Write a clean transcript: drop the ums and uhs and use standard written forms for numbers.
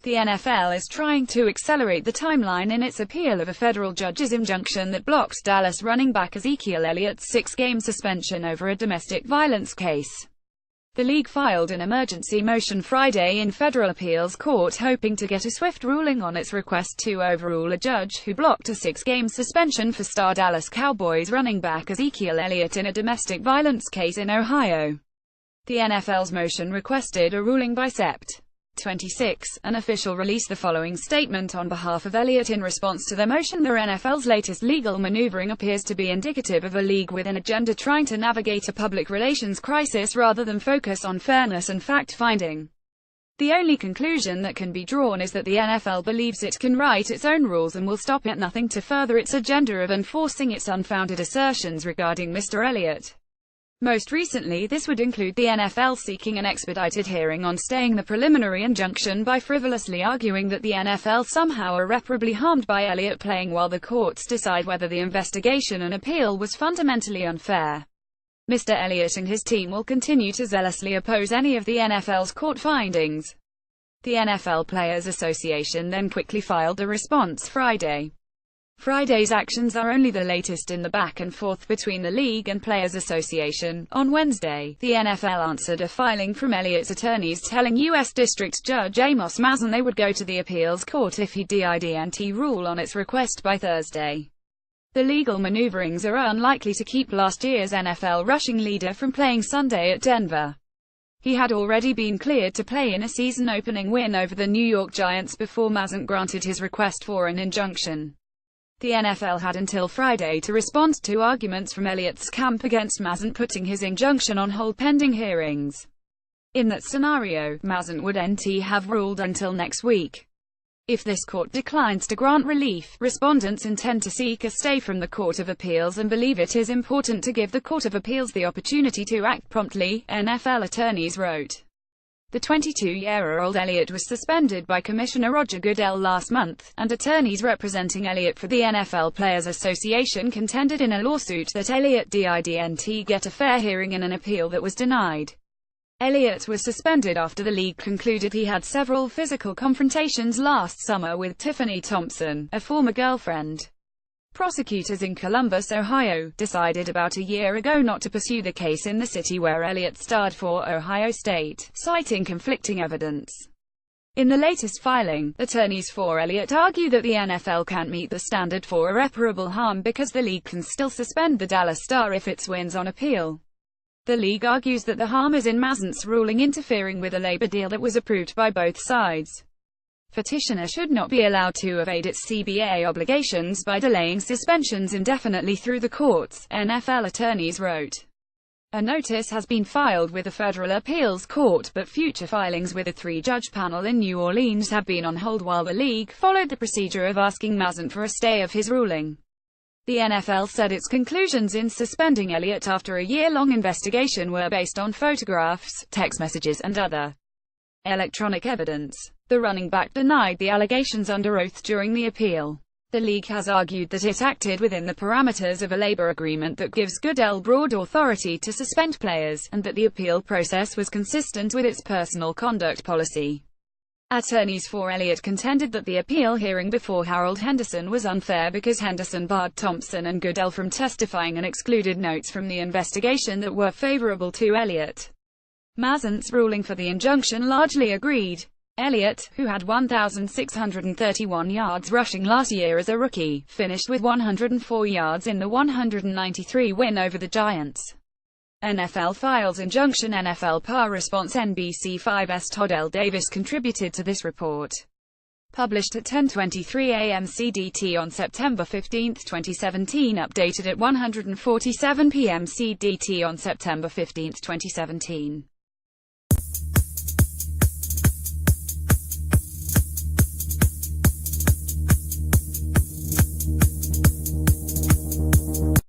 The NFL is trying to accelerate the timeline in its appeal of a federal judge's injunction that blocks Dallas running back Ezekiel Elliott's 6-game suspension over a domestic violence case. The league filed an emergency motion Friday in federal appeals court hoping to get a swift ruling on its request to overrule a judge who blocked a 6-game suspension for star Dallas Cowboys running back Ezekiel Elliott in a domestic violence case in Ohio. The NFL's motion requested a ruling by Sept. 26. An official released the following statement on behalf of Elliott in response to the motion. The NFL's latest legal maneuvering appears to be indicative of a league with an agenda trying to navigate a public relations crisis rather than focus on fairness and fact-finding. The only conclusion that can be drawn is that the NFL believes it can write its own rules and will stop at nothing to further its agenda of enforcing its unfounded assertions regarding Mr. Elliott. Most recently, this would include the NFL seeking an expedited hearing on staying the preliminary injunction by frivolously arguing that the NFL somehow irreparably harmed by Elliott playing while the courts decide whether the investigation and appeal was fundamentally unfair. Mr. Elliott and his team will continue to zealously oppose any of the NFL's court findings. The NFL Players Association then quickly filed a response Friday. Friday's actions are only the latest in the back and forth between the league and Players Association. On Wednesday, the NFL answered a filing from Elliott's attorneys telling U.S. District Judge Amos Mazin they would go to the appeals court if he didn't rule on its request by Thursday. The legal maneuverings are unlikely to keep last year's NFL rushing leader from playing Sunday at Denver. He had already been cleared to play in a season-opening win over the New York Giants before Mazin granted his request for an injunction. The NFL had until Friday to respond to arguments from Elliott's camp against Mazin putting his injunction on hold pending hearings. In that scenario, Mazin would have ruled until next week. If this court declines to grant relief, respondents intend to seek a stay from the Court of Appeals and believe it is important to give the Court of Appeals the opportunity to act promptly, NFL attorneys wrote. The 22-year-old Elliott was suspended by Commissioner Roger Goodell last month, and attorneys representing Elliott for the NFL Players Association contended in a lawsuit that Elliott didn't get a fair hearing in an appeal that was denied. Elliott was suspended after the league concluded he had several physical confrontations last summer with Tiffany Thompson, a former girlfriend. Prosecutors in Columbus, Ohio, decided about a year ago not to pursue the case in the city where Elliott starred for Ohio State, citing conflicting evidence. In the latest filing, attorneys for Elliott argue that the NFL can't meet the standard for irreparable harm because the league can still suspend the Dallas Star if it wins on appeal. The league argues that the harm is in Mazin's ruling interfering with a labor deal that was approved by both sides. Petitioner should not be allowed to evade its CBA obligations by delaying suspensions indefinitely through the courts, NFL attorneys wrote. A notice has been filed with the Federal Appeals Court, but future filings with a 3-judge panel in New Orleans have been on hold while the league followed the procedure of asking Mazin for a stay of his ruling. The NFL said its conclusions in suspending Elliott after a year-long investigation were based on photographs, text messages and other electronic evidence. The running back denied the allegations under oath during the appeal. The league has argued that it acted within the parameters of a labor agreement that gives Goodell broad authority to suspend players, and that the appeal process was consistent with its personal conduct policy. Attorneys for Elliott contended that the appeal hearing before Harold Henderson was unfair because Henderson barred Thompson and Goodell from testifying and excluded notes from the investigation that were favorable to Elliott. Mazin's ruling for the injunction largely agreed. Elliott, who had 1,631 yards rushing last year as a rookie, finished with 104 yards in the 193 win over the Giants. NFL files injunction. NFL PA response. NBC5's Todd L. Davis contributed to this report. Published at 10:23 a.m. CDT on September 15, 2017. Updated at 1:47 p.m. CDT on September 15, 2017.